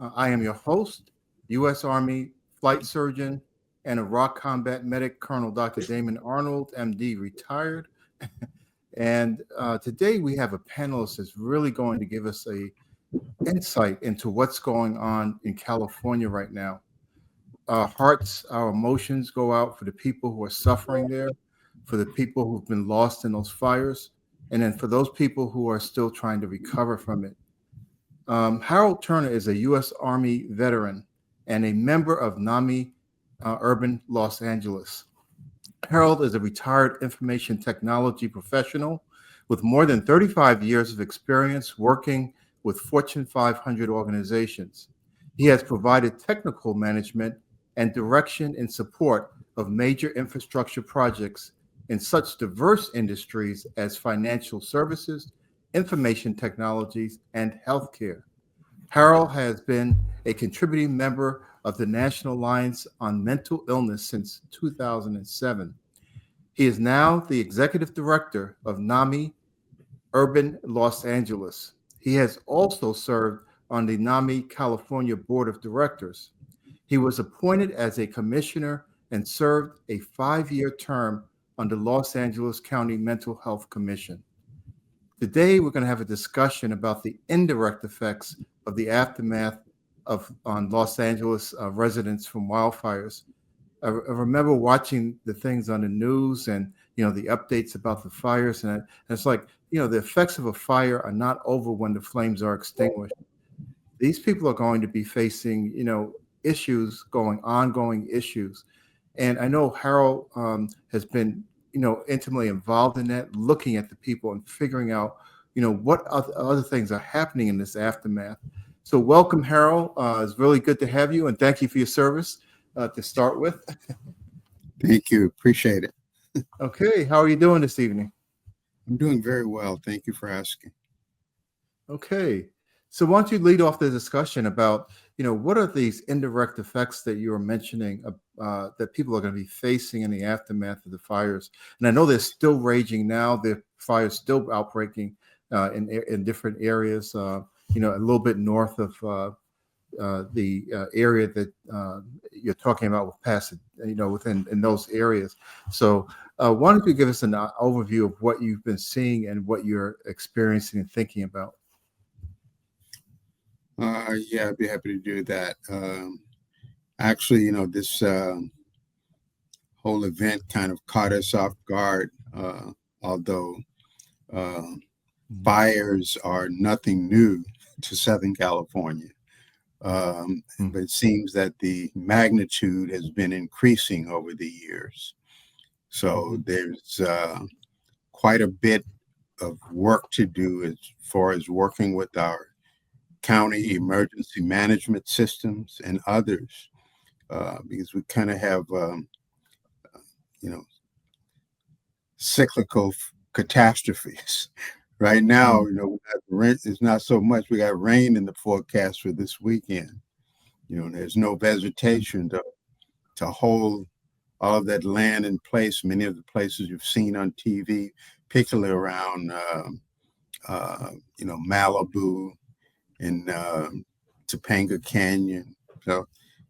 I am your host, U.S. Army flight surgeon and Iraq combat medic, Colonel Dr. Damon Arnold, MD, retired. And today we have a panelist that's really going to give us a insight into what's going on in California right now. Our hearts, our emotions go out for the people who are suffering there, for the people who've been lost in those fires, and then for those people who are still trying to recover from it. Harold Turner is a U.S. Army veteran and a member of NAMI Urban Los Angeles. Harold is a retired information technology professional with more than 35 years of experience working with Fortune 500 organizations. He has provided technical management and direction in support of major infrastructure projects in such diverse industries as financial services, information technologies, and healthcare. Harold has been a contributing member of the National Alliance on Mental Illness since 2007. He is now the executive director of NAMI Urban Los Angeles. He has also served on the NAMI California Board of Directors. He was appointed as a commissioner and served a 5-year term on the Los Angeles County Mental Health Commission. Today, we're going to have a discussion about the indirect effects of the aftermath on Los Angeles residents from wildfires. I remember watching the things on the news and the updates about the fires, and it's like the effects of a fire are not over when the flames are extinguished. These people are going to be facing issues, ongoing issues, and I know Harold has been intimately involved in that, looking at the people and figuring out what other things are happening in this aftermath. So welcome, Harold. It's really good to have you, and thank you for your service to start with. Thank you. Appreciate it. Okay. How are you doing this evening? I'm doing very well. Thank you for asking. Okay. So why don't you lead off the discussion about, what are these indirect effects that you were mentioning that people are going to be facing in the aftermath of the fires? And I know they're still raging now. The fires still outbreaking in different areas, a little bit north of the area that you're talking about with Passage, within in those areas. So why don't you give us an overview of what you've been seeing and what you're experiencing and thinking about? Yeah, I'd be happy to do that. Actually, this whole event kind of caught us off guard, although fires are nothing new to Southern California. But it seems that the magnitude has been increasing over the years. So there's quite a bit of work to do as far as working with our county emergency management systems and others, because we kind of have, cyclical catastrophes. Right now, it's not so much. We got rain in the forecast for this weekend. There's no vegetation to hold all of that land in place. Many of the places you've seen on TV, particularly around, Malibu and Topanga Canyon. So,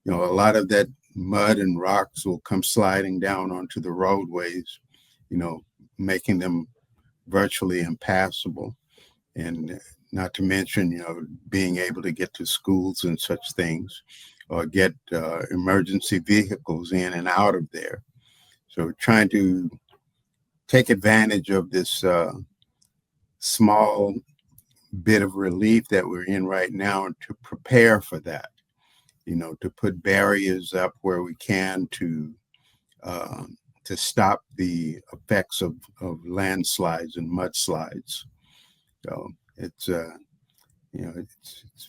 a lot of that mud and rocks will come sliding down onto the roadways, making them virtually impassable. And not to mention, being able to get to schools and such things, or get emergency vehicles in and out of there. So trying to take advantage of this small bit of relief that we're in right now to prepare for that, to put barriers up where we can to stop the effects of landslides and mudslides. So it's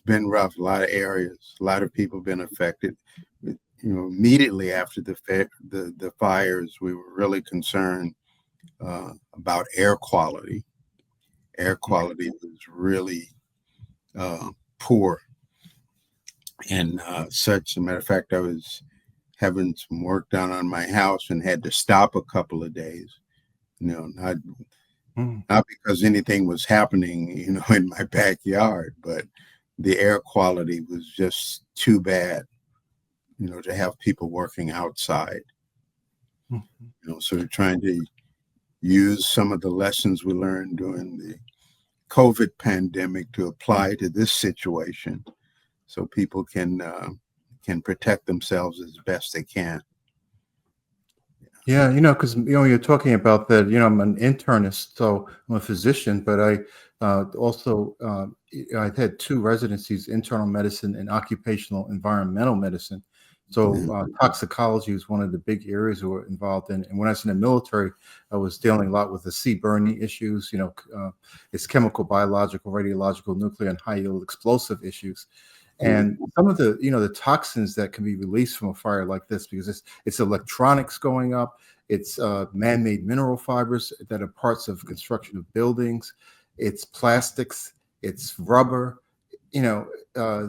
been rough. A lot of areas, a lot of people have been affected. Immediately after the fires, we were really concerned about air quality. Air quality was really poor, and such. As a matter of fact, I was having some work done on my house and had to stop a couple of days. Not because anything was happening, in my backyard, but the air quality was just too bad, to have people working outside. So we're trying to use some of the lessons we learned during the COVID pandemic to apply to this situation, so people can protect themselves as best they can. Yeah, because you're talking about that. I'm an internist, so I'm a physician, but I also I've had two residencies: internal medicine and occupational environmental medicine. So toxicology was one of the big areas we were involved in. And when I was in the military, I was dealing a lot with the sea burning issues. It's chemical, biological, radiological, nuclear, and high yield explosive issues. And some of the toxins that can be released from a fire like this, because it's electronics going up, it's man-made mineral fibers that are parts of construction of buildings, it's plastics, it's rubber,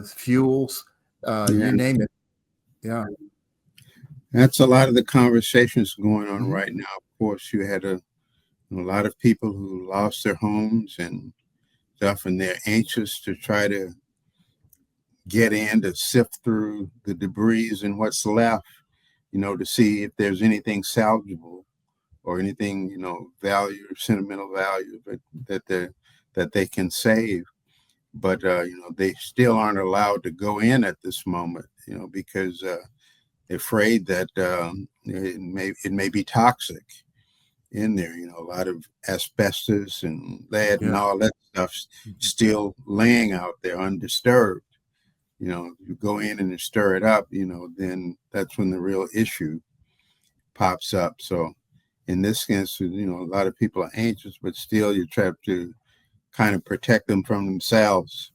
fuels, you name it. Yeah. That's a lot of the conversations going on right now. Of course, you had a lot of people who lost their homes and stuff, and they're anxious to try to get in to sift through the debris and what's left, to see if there's anything salvageable or anything, value or sentimental value that they can save. But they still aren't allowed to go in at this moment, because they're afraid that it may be toxic in there. A lot of asbestos and lead and all that stuff still laying out there undisturbed. You go in and stir it up, then that's when the real issue pops up. So in this instance, a lot of people are anxious, but still you try to kind of protect them from themselves,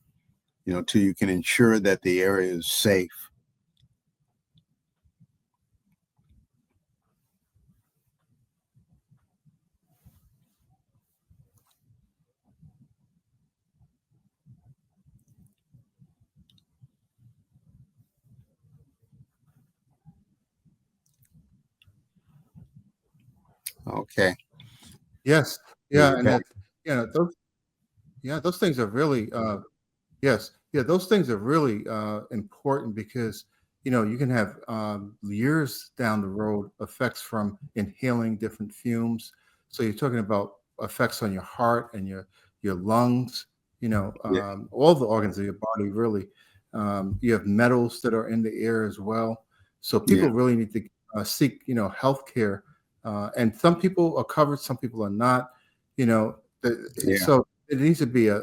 till you can ensure that the area is safe. Okay. Yes. Yeah. And those things are really yes. Yeah, those things are really important because you can have years down the road effects from inhaling different fumes. So you're talking about effects on your heart and your lungs. All the organs of your body really. You have metals that are in the air as well. So people really need to seek health care. And some people are covered, some people are not. So it needs to be a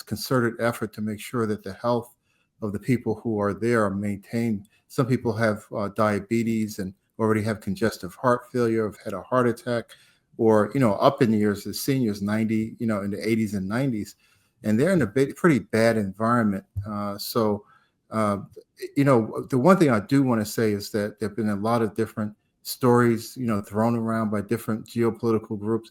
concerted effort to make sure that the health of the people who are there are maintained. Some people have diabetes and already have congestive heart failure, have had a heart attack, or up in the years, the seniors 90, in the 80s and 90s, and they're in a pretty bad environment. The one thing I do want to say is that there've been a lot of different stories, thrown around by different geopolitical groups,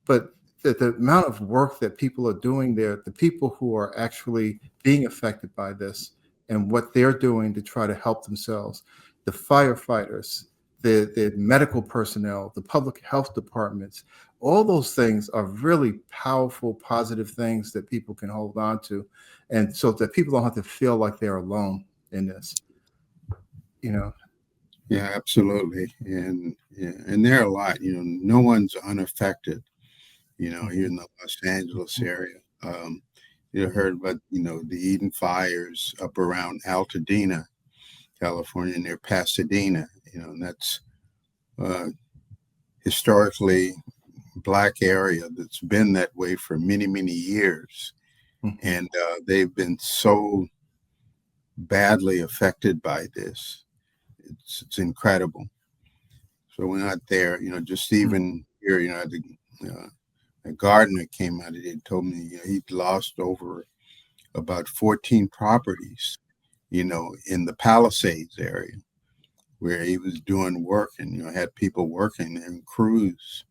but the amount of work that people are doing there, the people who are actually being affected by this and what they're doing to try to help themselves, the firefighters, the medical personnel, the public health departments, all those things are really powerful, positive things that people can hold on to. And so that people don't have to feel like they're alone in this, Yeah, absolutely. And there are a lot, no one's unaffected, here in the Los Angeles area. You heard about, the Eden fires up around Altadena, California, near Pasadena, and that's historically Black area that's been that way for many, many years. And they've been so badly affected by this. It's incredible. So we're not there, just even here, a gardener came out and he told me he'd lost over about 14 properties, in the Palisades area where he was doing work and, had people working and crews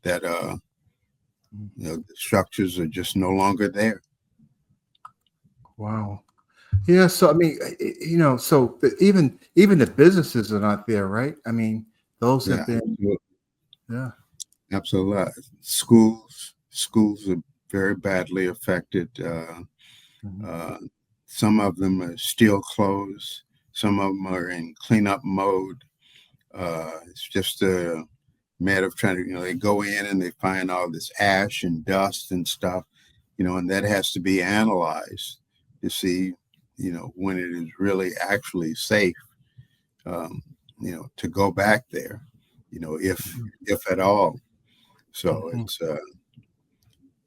that, the structures are just no longer there. Wow. Yeah. So, I mean, even the businesses are not there, right? I mean, those have been, absolutely. yeah. Absolutely. Schools are very badly affected. Some of them are still closed. Some of them are in cleanup mode. It's just a matter of trying to, they go in and they find all this ash and dust and stuff, and that has to be analyzed to see, when it is really actually safe, to go back there, if at all. So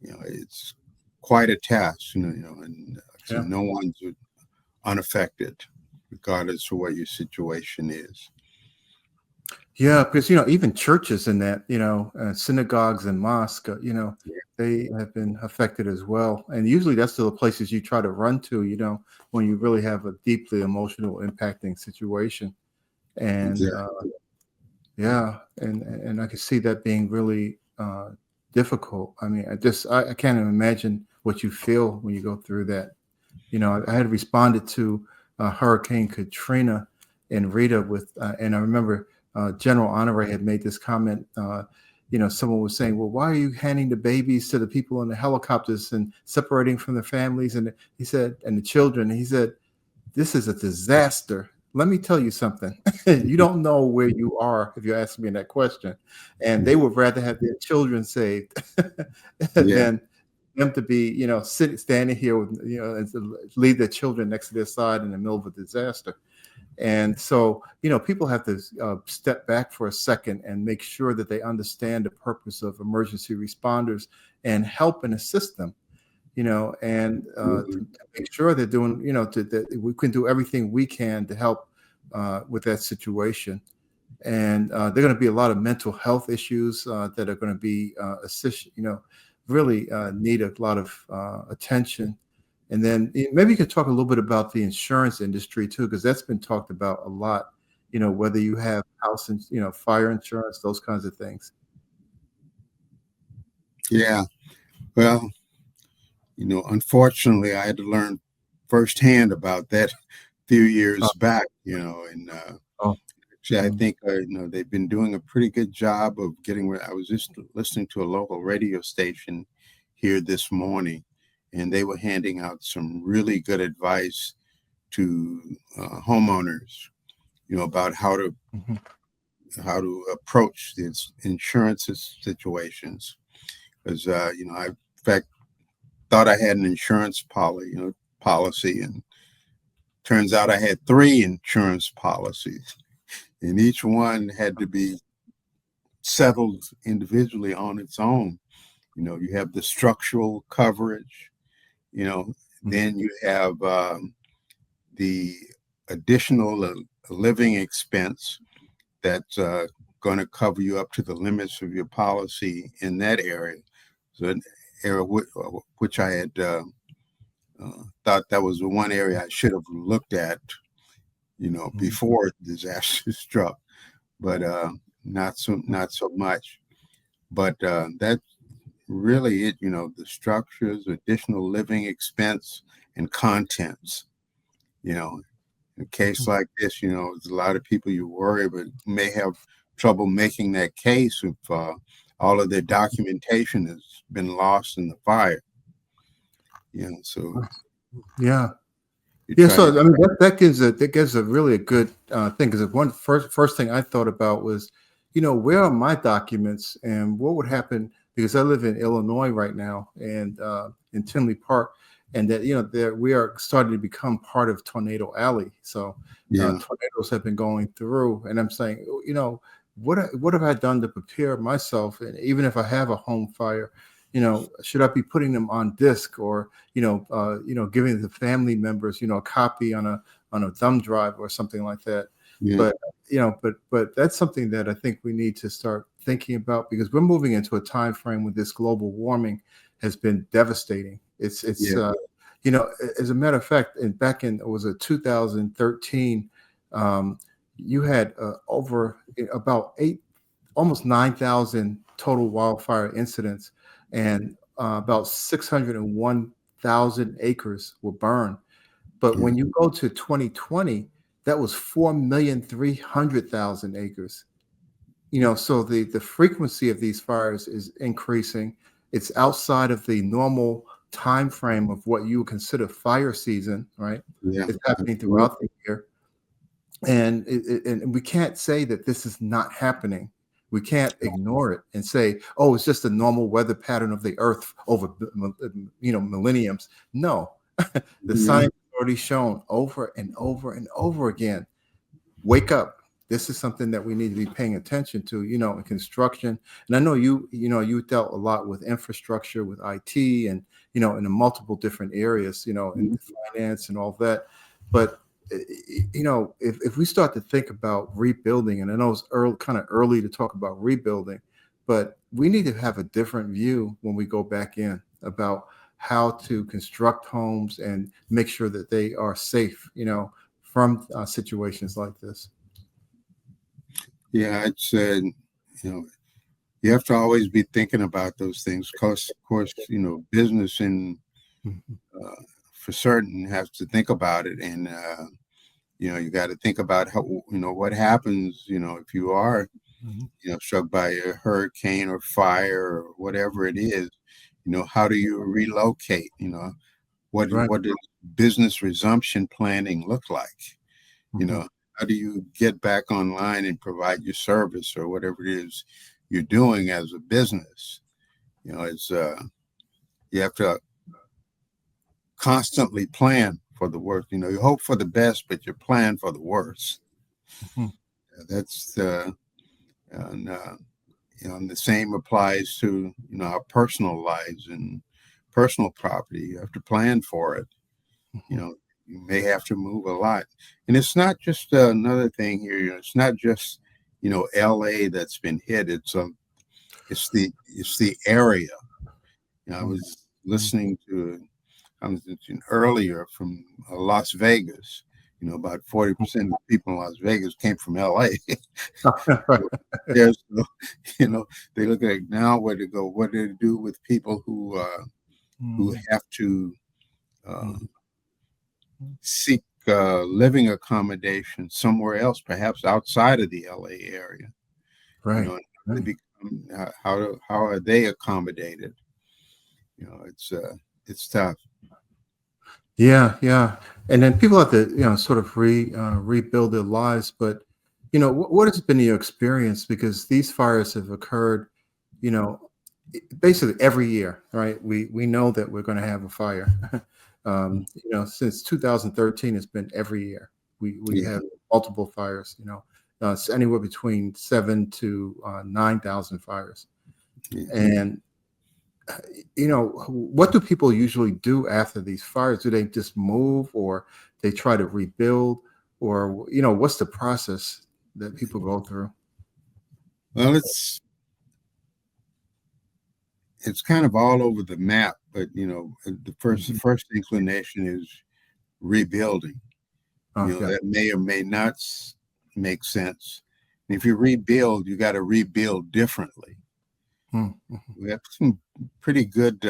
it's quite a task, and so no one's unaffected, regardless of what your situation is. Yeah, because even churches and that, synagogues and mosques, they have been affected as well. And usually that's the places you try to run to, when you really have a deeply emotional impacting situation. And Exactly. and I can see that being really difficult. I mean, I can't even imagine what you feel when you go through that. I had responded to Hurricane Katrina and Rita and I remember General Honore had made this comment. Someone was saying, "Well, why are you handing the babies to the people in the helicopters and separating from their families?" And he said, and the children. And he said, "This is a disaster. Let me tell you something. You don't know where you are if you ask me that question." And they would rather have their children saved than them to be, standing here with, and to leave their children next to their side in the middle of a disaster. And so, people have to step back for a second and make sure that they understand the purpose of emergency responders and help and assist them, and to make sure they're doing, that we can do everything we can to help with that situation. And there are going to be a lot of mental health issues that are going to be really need a lot of attention. And then maybe you could talk a little bit about the insurance industry too, because that's been talked about a lot. Whether you have house and fire insurance, those kinds of things. Yeah. Well, unfortunately, I had to learn firsthand about that a few years back. And Oh, actually, I think they've been doing a pretty good job of getting. I was just listening to a local radio station here this morning, and they were handing out some really good advice to homeowners, about how to approach these insurance situations. Because I in fact thought I had an insurance policy, and turns out I had 3 insurance policies, and each one had to be settled individually on its own. You have the structural coverage, then you have the additional living expense that's going to cover you up to the limits of your policy in that area. So an area which I had thought that was the one area I should have looked at, before disaster struck, but not so much. But that's really it. The structures, additional living expense, and contents. In a case like this, there's a lot of people you worry, but may have trouble making that case if all of their documentation has been lost in the fire. So yeah. Yeah, so I mean that gives a really a good thing, because one first thing I thought about was, where are my documents and what would happen, because I live in Illinois right now and in Tinley Park, and that there we are starting to become part of Tornado Alley. So tornadoes have been going through, and I'm saying, what have I done to prepare myself, and even if I have a home fire, should I be putting them on disk, or giving the family members a copy on a thumb drive or something like that. But but that's something that I think we need to start thinking about, because we're moving into a time frame where this global warming has been devastating. It's as a matter of fact, back in, was it 2013, you had over about almost 9,000 total wildfire incidents, and about 601,000 acres were burned. But when you go to 2020, that was 4,300,000 acres. So the frequency of these fires is increasing. It's outside of the normal time frame of what you would consider fire season, right? Yeah. It's happening throughout the year. And and we can't say that this is not happening. We can't ignore it and say, "Oh, it's just a normal weather pattern of the Earth over millenniums." No, the Yeah. science has already shown over and over and over again. Wake up! This is something that we need to be paying attention to. In construction, and I know you dealt a lot with infrastructure, with IT, and in the multiple different areas, in finance and all that, but if we start to think about rebuilding, and I know it's kind of early to talk about rebuilding, but we need to have a different view when we go back in about how to construct homes and make sure that they are safe, from situations like this. Yeah, it's you have to always be thinking about those things. Because, of course, business and Mhm. for certain has to think about it, and you got to think about how what happens. If you are Mhm. struck by a hurricane or fire or whatever it is. How do you relocate? Right. What does business resumption planning look like? You Mhm. know, how do you get back online and provide your service or whatever it is you're doing as a business? It's you have to constantly plan for the worst. You hope for the best, but you plan for the worst. Mhm. That's and, and the same applies to our personal lives and personal property. You have to plan for it. You Mhm. know, you may have to move a lot, and it's not just another thing here. It's not just L.A. that's been hit. It's the area. I Mhm. was listening to I was listening earlier from Las Vegas. About 40% of the people in Las Vegas came from L.A. There's you know they look at now where to go. What do they do with people who Mhm. have to uh, Mhm. seek living accommodation somewhere else, perhaps outside of the LA area. Right. And they Right. become how are they accommodated? It's tough. Yeah, yeah. And then people have to, sort of rebuild their lives. But, what has been your experience? Because these fires have occurred, you know, basically every year, right? We know that we're going to have a fire. Since 2013, it's been every year. We Yeah, have multiple fires. It's anywhere between 7 to 9,000 fires. yeah. And what do people usually do after these fires? Do they just move, or they try to rebuild, or what's the process that people go through? Well, it's kind of all over the map, but the Mhm. first inclination is rebuilding. Oh, yeah. That may or may not make sense. And if you rebuild, you got to rebuild differently. Mm, mhm. We have some pretty good,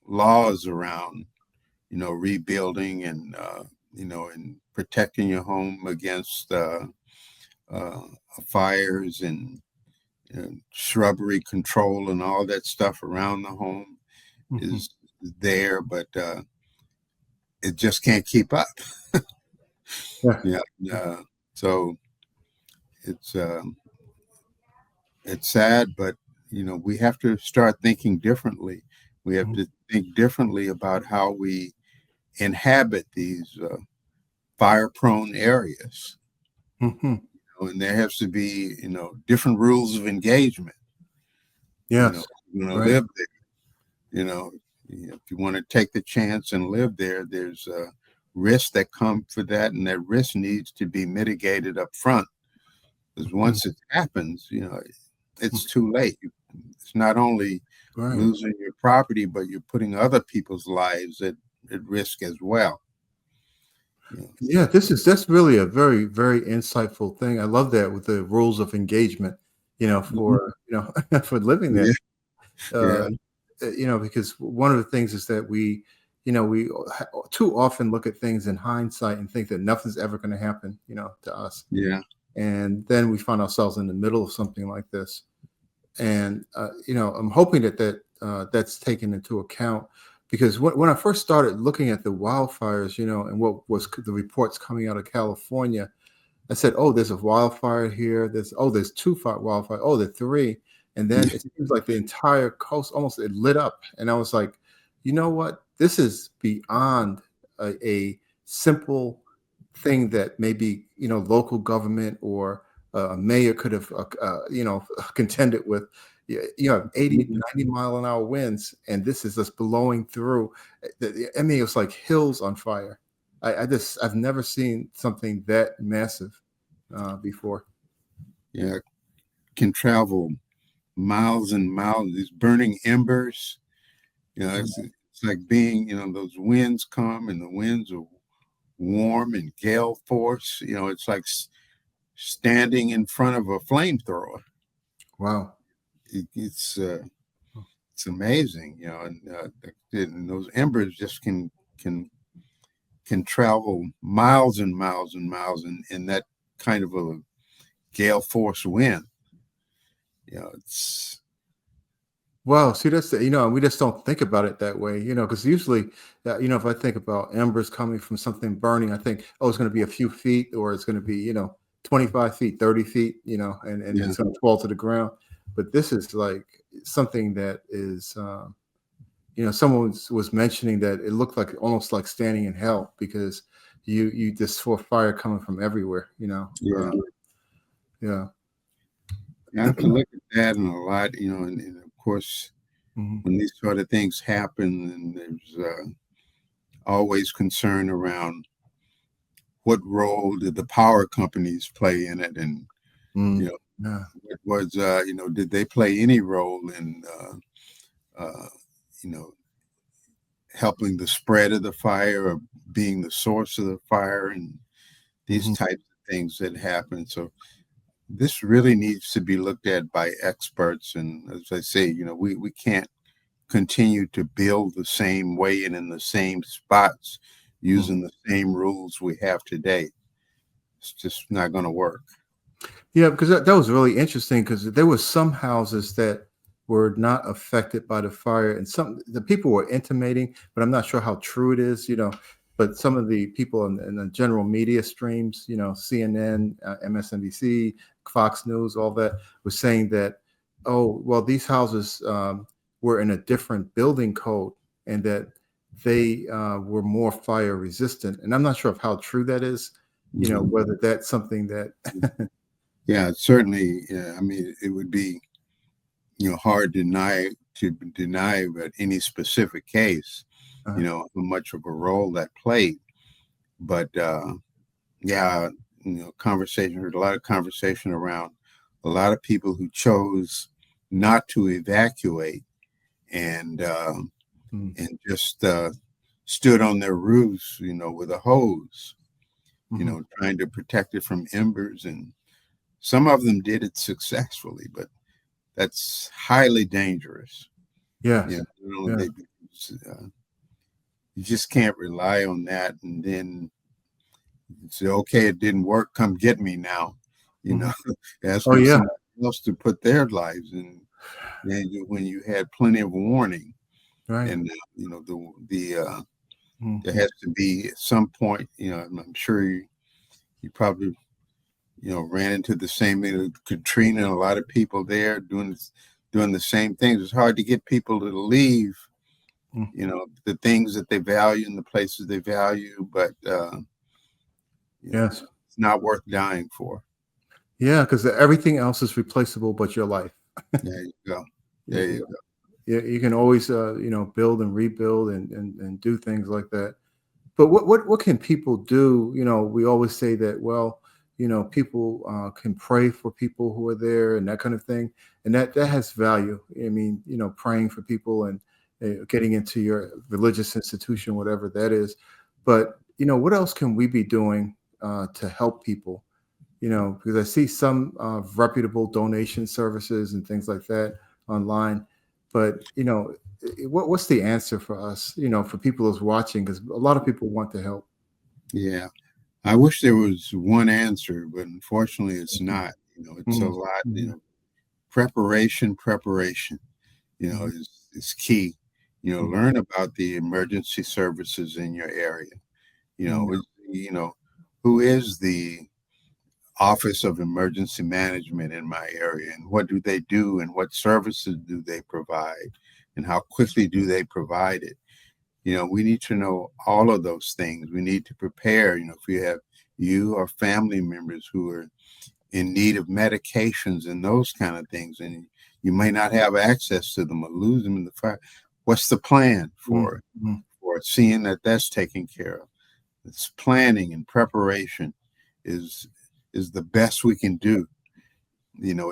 laws around, rebuilding and, and protecting your home against uh, fires and shrubbery control and all that stuff around the home Mhm. is there, but it just can't keep up. Yeah. Yeah. So it's, um, it's sad, but we have to start thinking differently. We have Mhm. to think differently about how we inhabit these fire-prone areas. Mhm. And there has to be, different rules of engagement. Yes. You want to Right. live there. If you want to take the chance and live there, there's risks that come for that, and that risk needs to be mitigated up front. Because Mhm. once it happens, it's Mhm. too late. It's not only Right. losing your property, but you're putting other people's lives at risk as well. You know, Yeah, that's really a very, very insightful thing. I love that with the rules of engagement, Mhm. for for living there. Yeah, yeah, Uh, because one of the things is that we too often look at things in hindsight and think that nothing's ever going to happen, to us. yeah, And then we find ourselves in the middle of something like this. And I'm hoping that's taken into account, because when I first started looking at the wildfires, and what was the reports coming out of California, I said, "Oh, there's a wildfire here. There's two wildfire. Oh, there are three." And then it seems like the entire coast almost it lit up, and I was like, "You know what? This is beyond a simple thing that maybe local government or a mayor could have contended with." You have 80, 90-mile-an-hour winds, and this is just blowing through. I mean, it was like hills on fire. I've never seen something that massive before. Yeah, can travel miles and miles. These burning embers. It's like being, those winds come and the winds are warm and gale force. It's like standing in front of a flamethrower. Wow. It's amazing, and those embers just can travel miles and miles and miles in that kind of a gale force wind. It's Wow. See, that's we just don't think about it that way, because usually, if I think about embers coming from something burning, I think, oh, it's going to be a few feet, or it's going to be, 25 feet, 30 feet, and Yeah. it's going to fall to the ground. But this is like something that is, someone was mentioning that it looked like almost like standing in hell, because you just saw fire coming from everywhere, Yeah. Yeah. You have to look at that and a lot, and of course, Mhm. when these sort of things happen, and there's always concern around what role did the power companies play in it, and Mm. you know, Yeah. it was did they play any role in uh, you know helping the spread of the fire or being the source of the fire and these Mhm. types of things that happen. So this really needs to be looked at by experts. And as I say, we can't continue to build the same way and in the same spots Mhm. using the same rules we have today. It's just not going to work. Yeah, because that was really interesting, because there were some houses that were not affected by the fire, and some the people were intimating, but I'm not sure how true it is, But some of the people in the general media streams, CNN, MSNBC, Fox News, all that, was saying that, oh, well, these houses were in a different building code, and that they were more fire resistant. And I'm not sure of how true that is, Mhm. whether that's something that Yeah, certainly. I mean, it would be hard to deny that any specific case, uh, how much of a role that played. But yeah, conversation heard a lot of conversation around a lot of people who chose not to evacuate and mm, just stood on their roofs, with a hose, mhm. trying to protect it from embers. And some of them did it successfully, but that's highly dangerous. Yes. Yeah. They, you just can't rely on that. And then say, okay, it didn't work. Come get me now. You know, Mhm. Oh, asking yeah. somebody else to put their lives in. And when you had plenty of warning, Right. and there Mhm. has to be at some point. I'm sure you probably ran into the same thing with Katrina, and a lot of people there doing the same things. It's hard to get people to leave. Mm. The things that they value and the places they value, but Yes. it's not worth dying for. Yeah, because everything else is replaceable but your life. There you go. Yeah, There yeah. you go. Yeah, you can always, build and rebuild and do things like that. But what can people do? We always say that, well, people can pray for people who are there and that kind of thing, and that has value. I mean, praying for people and getting into your religious institution, whatever that is. But what else can we be doing to help people? Because I see some reputable donation services and things like that online, but what's the answer for us? For people who's watching, because a lot of people want to help. Yeah. I wish there was one answer, but unfortunately it's Mhm. not. It's a Mhm. lot, Mhm. preparation, is key. Mhm. Learn about the emergency services in your area. You know, Yeah. is- you know, who is the Office of Emergency Management in my area, and what do they do, and what services do they provide, and how quickly do they provide it? We need to know all of those things. We need to prepare. If we have you or family members who are in need of medications and those kind of things, and you may not have access to them or lose them in the fire. What's the plan for Mhm. seeing that that's taken care of? It's planning and preparation is the best we can do.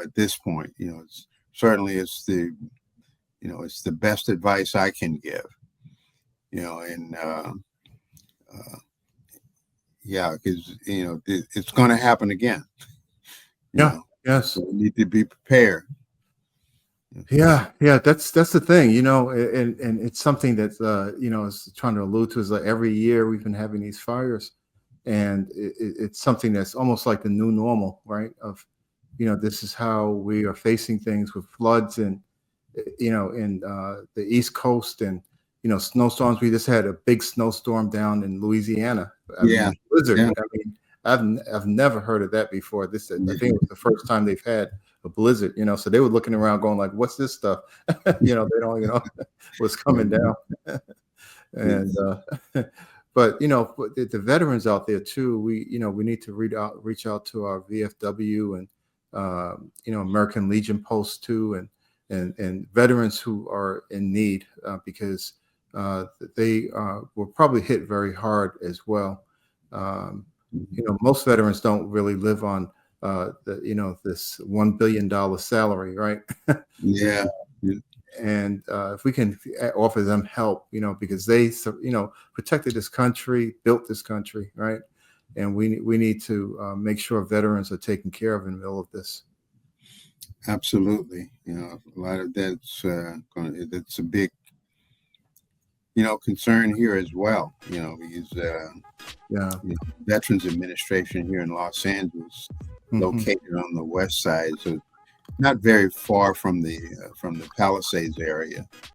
At this point, it's certainly it's the best advice I can give. And uh, yeah, because it's going to happen again. You Yeah. know, Yes. so we need to be prepared. Yeah, yeah, that's the thing, and it's something that is trying to allude to is like every year we've been having these fires, and it's something that's almost like the new normal, right? Of, this is how we are facing things with floods and in the East Coast and snowstorms. We just had a big snowstorm down in Louisiana. I Yeah, mean, blizzard. yeah, I mean, I've never heard of that before. I yeah. think it was the first time they've had a blizzard. So they were looking around, going like, "What's this stuff?" They don't even know what's coming down. And but the veterans out there too, we need to reach out to our VFW and American Legion posts too, and veterans who are in need, because they were probably hit very hard as well. um, Most veterans don't really live on this $1 billion salary, right? Yeah, yeah, And if we can offer them help, because they protected this country, built this country, right? And we need to make sure veterans are taken care of in the middle of this. absolutely. A lot of that's a big concern here as well. Because Yeah. Veterans Administration here in Los Angeles, Hmm. located on the west side, so not very far from the Palisades area.